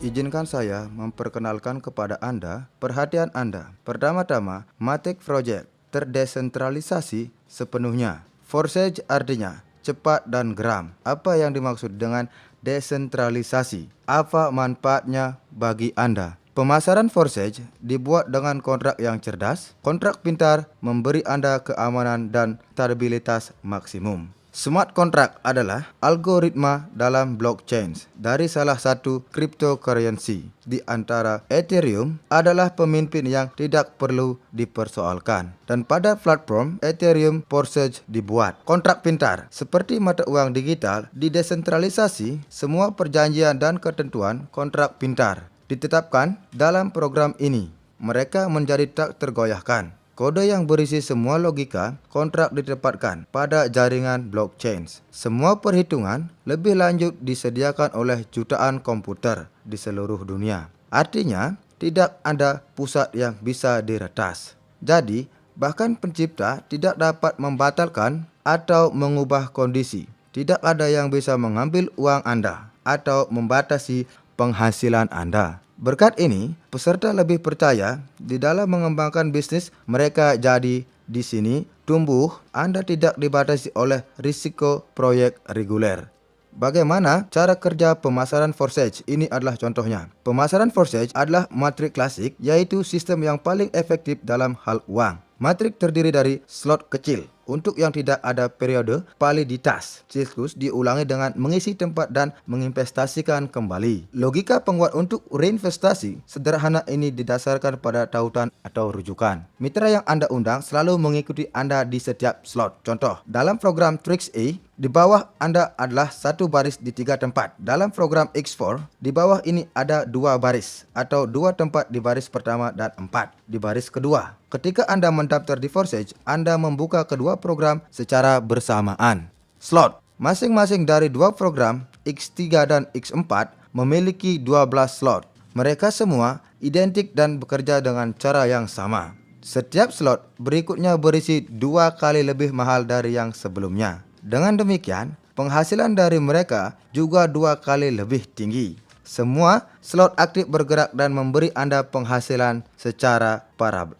Izinkan saya memperkenalkan kepada Anda perhatian Anda. Pertama-tama, Matic Project terdesentralisasi sepenuhnya. Forsage artinya cepat dan geram. Apa yang dimaksud dengan desentralisasi? Apa manfaatnya bagi Anda? Pemasaran Forsage dibuat dengan kontrak yang cerdas. Kontrak pintar memberi Anda keamanan dan stabilitas maksimum. Smart contract adalah algoritma dalam blockchain dari salah satu cryptocurrency. Di antara Ethereum adalah pemimpin yang tidak perlu dipersoalkan. Dan pada platform Ethereum Forsage dibuat. Kontrak pintar seperti mata uang digital didesentralisasi, semua perjanjian dan ketentuan kontrak pintar ditetapkan dalam program ini. Mereka menjadi tak tergoyahkan. Kode yang berisi semua logika kontrak ditempatkan pada jaringan blockchain. Semua perhitungan lebih lanjut disediakan oleh jutaan komputer di seluruh dunia. Artinya, tidak ada pusat yang bisa diretas. Jadi, bahkan pencipta tidak dapat membatalkan atau mengubah kondisi. Tidak ada yang bisa mengambil uang Anda atau membatasi penghasilan Anda. Berkat ini, peserta lebih percaya di dalam mengembangkan bisnis mereka. Jadi di sini tumbuh, Anda tidak dibatasi oleh risiko proyek reguler. Bagaimana cara kerja pemasaran Forsage? Ini adalah contohnya. Pemasaran Forsage adalah matrik klasik, yaitu sistem yang paling efektif dalam hal uang. Matrik terdiri dari slot kecil. Untuk yang tidak ada periode validitas, siklus diulangi dengan mengisi tempat dan menginvestasikan kembali. Logika penguat untuk reinvestasi sederhana ini didasarkan pada tautan atau rujukan. Mitra yang Anda undang selalu mengikuti Anda di setiap slot. Contoh, dalam program Trix A, di bawah Anda adalah satu baris di 3 tempat. Dalam program X4, di bawah ini ada 2 baris atau 2 tempat di baris pertama dan 4 di baris kedua. Ketika Anda mendaftar di Forsage, Anda membuka kedua program secara bersamaan. Slot. Masing-masing dari 2 program, X3 dan X4, memiliki 12 slot. Mereka semua identik dan bekerja dengan cara yang sama. Setiap slot berikutnya berisi 2 kali lebih mahal dari yang sebelumnya. Dengan demikian, penghasilan dari mereka juga 2 kali lebih tinggi. Semua slot aktif bergerak dan memberi Anda penghasilan secara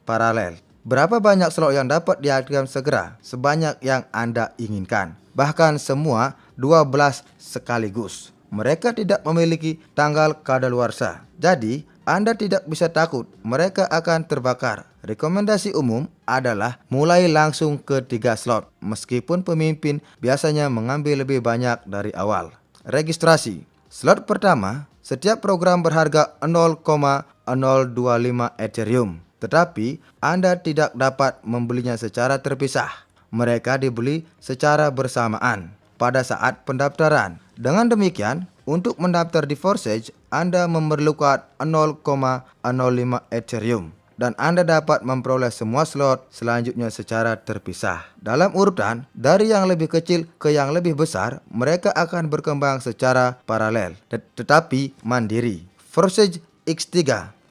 paralel. Berapa banyak slot yang dapat diaktifkan segera? Sebanyak yang Anda inginkan. Bahkan semua 12 sekaligus. Mereka tidak memiliki tanggal kadaluarsa. Jadi, Anda tidak bisa takut mereka akan terbakar. Rekomendasi umum adalah mulai langsung ke 3 slot. Meskipun pemimpin biasanya mengambil lebih banyak dari awal. Registrasi. Slot pertama, setiap program berharga 0,025 Ethereum. Tetapi Anda tidak dapat membelinya secara terpisah. Mereka dibeli secara bersamaan pada saat pendaftaran. Dengan demikian, untuk mendaftar di Forsage, Anda memerlukan 0,05 Ethereum. Dan Anda dapat memperoleh semua slot selanjutnya secara terpisah. Dalam urutan, dari yang lebih kecil ke yang lebih besar, mereka akan berkembang secara paralel, tetapi mandiri. Forsage X3.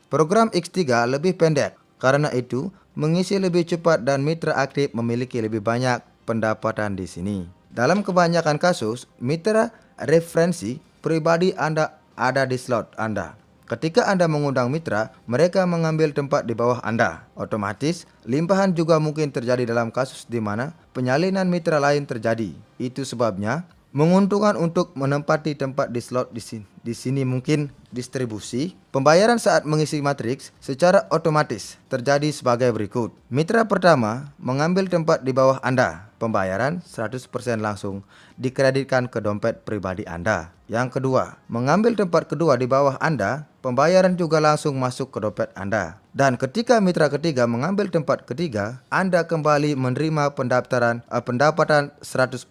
Program X3 lebih pendek, karena itu mengisi lebih cepat dan mitra aktif memiliki lebih banyak pendapatan di sini. Dalam kebanyakan kasus, mitra referensi pribadi Anda ada di slot Anda. Ketika Anda mengundang mitra, mereka mengambil tempat di bawah Anda. Otomatis, limpahan juga mungkin terjadi dalam kasus di mana penyalinan mitra lain terjadi. Itu sebabnya menguntungkan untuk menempati tempat di slot di sini mungkin distribusi. Pembayaran saat mengisi matriks secara otomatis terjadi sebagai berikut. Mitra pertama mengambil tempat di bawah Anda. Pembayaran 100% langsung dikreditkan ke dompet pribadi Anda. Yang kedua, mengambil tempat kedua di bawah Anda, pembayaran juga langsung masuk ke dompet Anda. Dan ketika mitra ketiga mengambil tempat ketiga, Anda kembali menerima pendapatan 100%,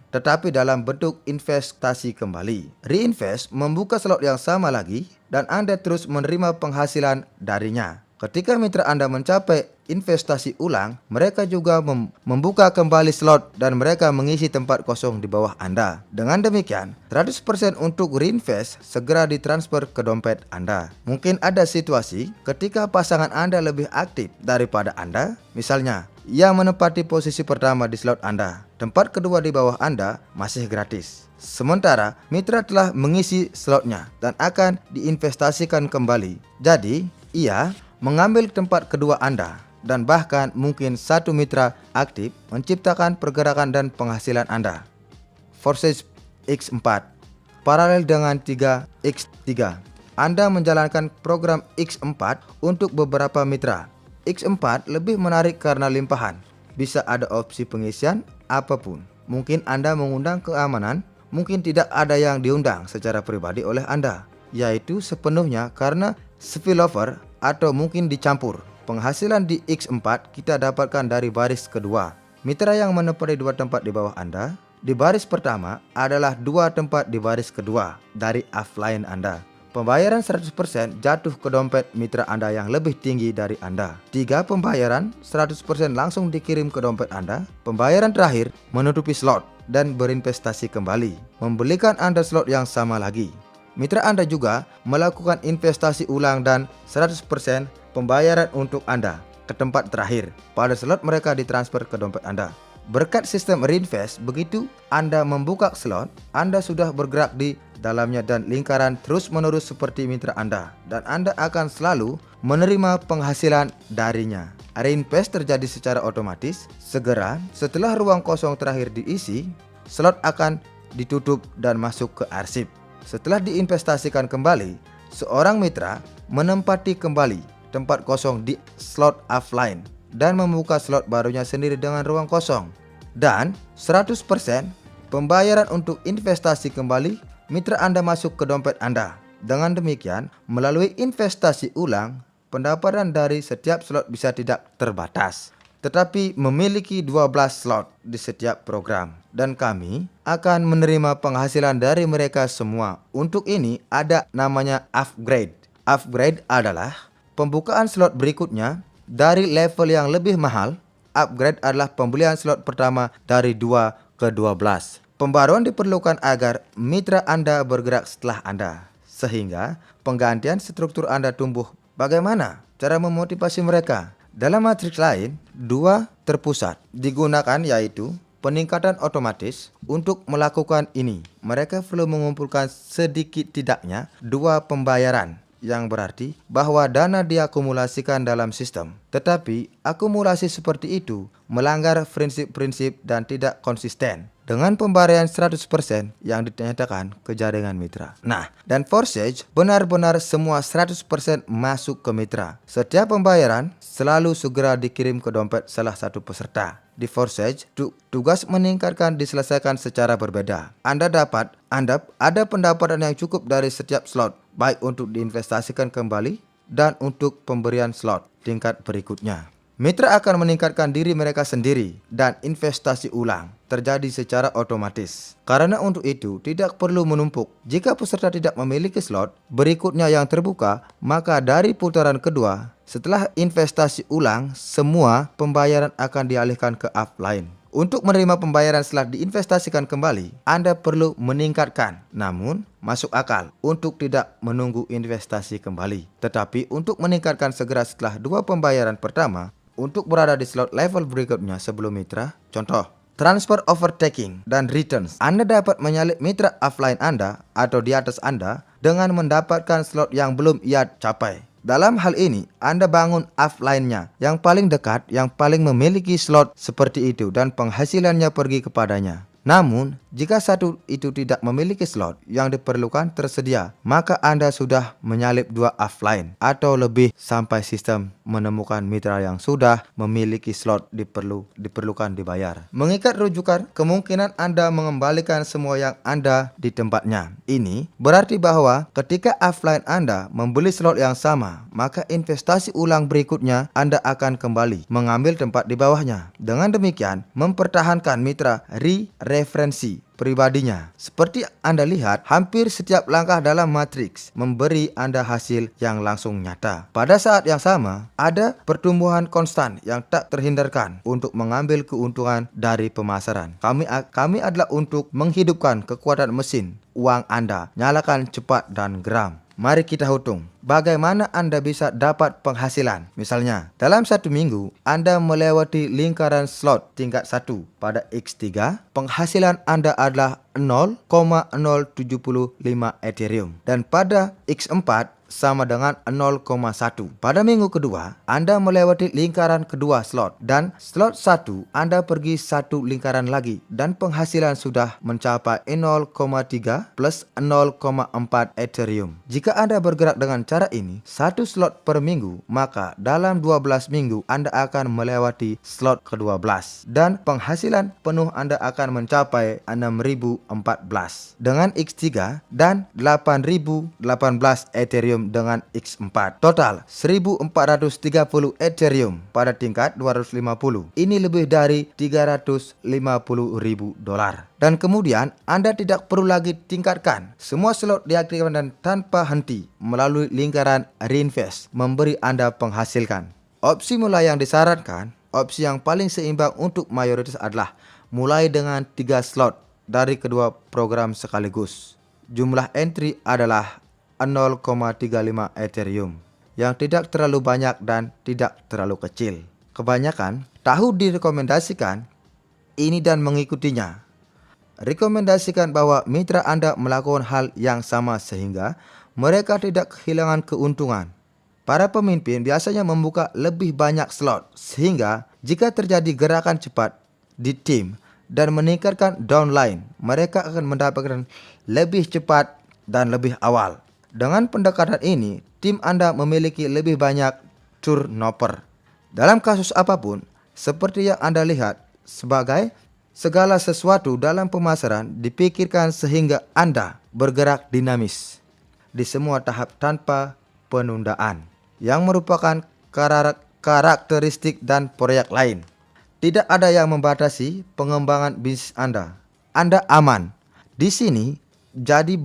tetapi dalam bentuk investasi kembali. Reinvest membuka slot yang sama lagi dan Anda terus menerima penghasilan darinya. Ketika mitra Anda mencapai investasi ulang, mereka juga membuka kembali slot dan mereka mengisi tempat kosong di bawah Anda. Dengan demikian, 100% untuk reinvest segera ditransfer ke dompet Anda. Mungkin ada situasi ketika pasangan Anda lebih aktif daripada Anda. Misalnya, yang menempati posisi pertama di slot Anda. Tempat kedua di bawah Anda masih gratis. Sementara mitra telah mengisi slotnya dan akan diinvestasikan kembali. Jadi, ia mengambil tempat kedua Anda dan bahkan mungkin satu mitra aktif menciptakan pergerakan dan penghasilan Anda. Forsage X4 paralel dengan 3x3. Anda menjalankan program X4 untuk beberapa mitra. X4 lebih menarik karena limpahan. Bisa ada opsi pengisian apapun. Mungkin Anda mengundang keamanan, mungkin tidak ada yang diundang secara pribadi oleh Anda, yaitu sepenuhnya karena spillover atau mungkin dicampur. Penghasilan di X4 kita dapatkan dari baris kedua. Mitra yang menempati 2 tempat di bawah Anda di baris pertama adalah 2 tempat di baris kedua dari offline Anda. Pembayaran 100% jatuh ke dompet mitra Anda yang lebih tinggi dari Anda. 3 pembayaran 100% langsung dikirim ke dompet Anda. Pembayaran terakhir menutupi slot dan berinvestasi kembali, membelikan Anda slot yang sama lagi. Mitra Anda juga melakukan investasi ulang dan 100% pembayaran untuk Anda ke tempat terakhir pada slot mereka ditransfer ke dompet Anda. Berkat sistem reinvest, begitu Anda membuka slot, Anda sudah bergerak di dalamnya dan lingkaran terus-menerus seperti mitra Anda, dan Anda akan selalu menerima penghasilan darinya. Reinvest terjadi secara otomatis. Segera setelah ruang kosong terakhir diisi, slot akan ditutup dan masuk ke arsip. Setelah diinvestasikan kembali, seorang mitra menempati kembali tempat kosong di slot offline dan membuka slot barunya sendiri dengan ruang kosong. Dan 100% pembayaran untuk investasi kembali mitra Anda masuk ke dompet Anda. Dengan demikian, melalui investasi ulang, pendapatan dari setiap slot bisa tidak terbatas, tetapi memiliki 12 slot di setiap program. Dan kami akan menerima penghasilan dari mereka semua. Untuk ini ada namanya upgrade. Upgrade adalah pembukaan slot berikutnya dari level yang lebih mahal. Upgrade adalah pembelian slot pertama dari 2 ke 12. Pembaruan diperlukan agar mitra Anda bergerak setelah Anda, sehingga penggantian struktur Anda tumbuh. Bagaimana cara memotivasi mereka? Dalam matriks lain, 2 terpusat digunakan, yaitu peningkatan otomatis. Untuk melakukan ini, mereka perlu mengumpulkan sedikit tidaknya 2 pembayaran, yang berarti bahwa dana diakumulasikan dalam sistem. Tetapi akumulasi seperti itu melanggar prinsip-prinsip dan tidak konsisten dengan pembayaran 100% yang dinyatakan ke jaringan mitra. Nah, dan Forsage benar-benar semua 100% masuk ke mitra. Setiap pembayaran selalu segera dikirim ke dompet salah satu peserta. Di Forsage, tugas meningkatkan diselesaikan secara berbeda. Anda ada pendapatan yang cukup dari setiap slot, baik untuk diinvestasikan kembali dan untuk pemberian slot tingkat berikutnya. Mitra akan meningkatkan diri mereka sendiri dan investasi ulang terjadi secara otomatis. Karena untuk itu tidak perlu menumpuk. Jika peserta tidak memiliki slot berikutnya yang terbuka, maka dari putaran kedua setelah investasi ulang, semua pembayaran akan dialihkan ke offline. Untuk menerima pembayaran setelah diinvestasikan kembali, Anda perlu meningkatkan, namun masuk akal untuk tidak menunggu investasi kembali. Tetapi untuk meningkatkan segera setelah 2 pembayaran pertama, untuk berada di slot level berikutnya sebelum mitra. Contoh, transfer overtaking dan returns. Anda dapat menyalip mitra offline Anda atau di atas Anda dengan mendapatkan slot yang belum ia capai. Dalam hal ini, Anda bangun offline-nya yang paling dekat, yang paling memiliki slot seperti itu dan penghasilannya pergi kepadanya. Namun, jika satu itu tidak memiliki slot yang diperlukan tersedia, maka Anda sudah menyalip 2 offline atau lebih sampai sistem menemukan mitra yang sudah memiliki slot diperlukan dibayar. Mengikat rujukan, kemungkinan Anda mengembalikan semua yang Anda di tempatnya. Ini berarti bahwa ketika offline Anda membeli slot yang sama, maka investasi ulang berikutnya Anda akan kembali mengambil tempat di bawahnya. Dengan demikian, mempertahankan mitra referensi pribadinya. Seperti Anda lihat, hampir setiap langkah dalam matriks memberi Anda hasil yang langsung nyata. Pada saat yang sama, ada pertumbuhan konstan yang tak terhindarkan untuk mengambil keuntungan dari pemasaran. Kami adalah untuk menghidupkan kekuatan mesin uang Anda. Nyalakan cepat dan geram. Mari kita hitung bagaimana Anda bisa dapat penghasilan. Misalnya, dalam 1 minggu Anda melewati lingkaran slot tingkat 1 pada X3, penghasilan Anda adalah 0,075 Ethereum. Dan pada X4 sama dengan 0,1. Pada minggu kedua, Anda melewati lingkaran kedua slot, dan slot 1 Anda pergi 1 lingkaran lagi, dan penghasilan sudah mencapai 0,3 plus 0,4 Ethereum. Jika Anda bergerak dengan cara ini 1 slot per minggu, maka dalam 12 minggu Anda akan melewati slot ke-12 dan penghasilan penuh Anda akan mencapai 6.014 dengan X3 dan 8.018 Ethereum dengan X4. Total 1.430 Ethereum pada tingkat 250. Ini lebih dari $350.000. Dan kemudian Anda tidak perlu lagi tingkatkan. Semua slot diaktifkan dan tanpa henti melalui lingkaran reinvest memberi Anda penghasilkan. Opsi mulai yang disarankan, opsi yang paling seimbang untuk mayoritas adalah mulai dengan 3 slot dari kedua program sekaligus. Jumlah entry adalah 0,35 Ethereum yang tidak terlalu banyak dan tidak terlalu kecil. Kebanyakan tahu direkomendasikan ini dan mengikutinya. Rekomendasikan bahwa mitra Anda melakukan hal yang sama sehingga mereka tidak kehilangan keuntungan. Para pemimpin biasanya membuka lebih banyak slot sehingga jika terjadi gerakan cepat di tim dan meningkatkan downline, mereka akan mendapatkan lebih cepat dan lebih awal. Dengan pendekatan ini, tim Anda memiliki lebih banyak turnover. Dalam kasus apapun, seperti yang Anda lihat, sebagai segala sesuatu dalam pemasaran dipikirkan sehingga Anda bergerak dinamis di semua tahap tanpa penundaan, yang merupakan karakteristik dan proyek lain. Tidak ada yang membatasi pengembangan bisnis Anda. Anda aman. Di sini jadi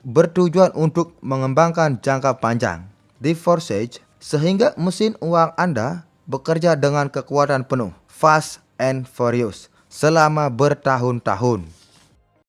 bertujuan untuk mengembangkan jangka panjang di Forsage sehingga mesin uang Anda bekerja dengan kekuatan penuh, fast and furious, selama bertahun-tahun.